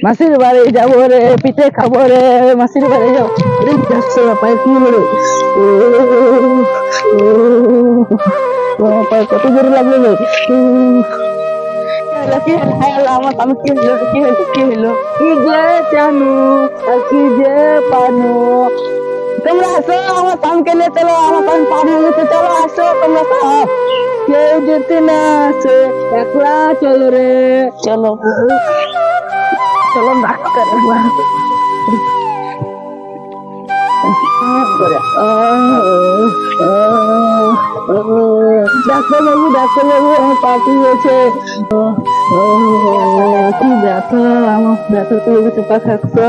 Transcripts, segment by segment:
মাসির বাড়ি যাবো রে, পিঠে খাবো রে, মাসির বাড়ি যাবো রে। যাচ্ছে না, পায়ে কি হলো রে? পায়ে কত জোরে লাগলো রে। কি হলো? হায় আল্লাহ, আমার আমি কি হলো, কি হলো, কি হলো? কি যে জানু আর কি যে পানু। তোমরা আসো, আমার পানকে নিয়ে চলো, আমার পান পান হয়ে গেছে, চলো আসো তোমরা সব। কেউ যেতে না আসে, একলা চলো রে, চলো চলো ডাক্তার ডাক্তার বাবু, ডাক্তার বাবু, আমার পা হয়েছে। কি ব্যথা, আমার ব্যথা তো হয়ে গেছে, পা খাচ্ছা।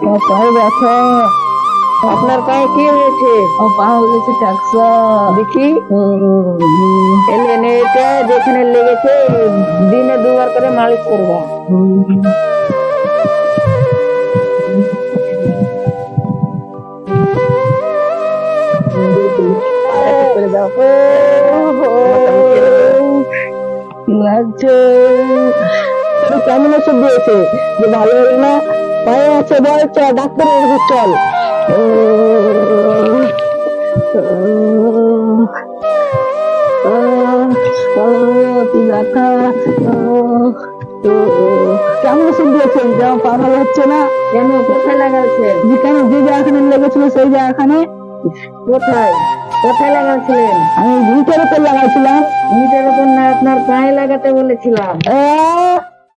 আমার পায়ে ব্যথা। আপনার পায়ে কি হয়েছে? আমার পা হয়ে গেছে টাকসা। দেখি এলেন, এটা যেখানে লেগেছে দিনে 2 বার করে মালিশ করবা। লাগছে কেমন ওষুধ দিয়েছে যে ভালো হলো না? পায়ে আছে, বল চল ডাক্তারের কাছে চল। কি ব্যথা, কেমন ওষুধ দিয়েছেন যে আমার পা ভালো হচ্ছে না? কেন, কোথায় লাগাচ্ছেন? যে কেন, যে জায়গাখানে লেগেছিল সেই জায়গাখানে। কোথায় কোথায় লাগাচ্ছিলেন? আমি ভিটের উপর লাগাইছিলাম। ইটের উপর না, আপনার পায়ে লাগাতে বলেছিলাম।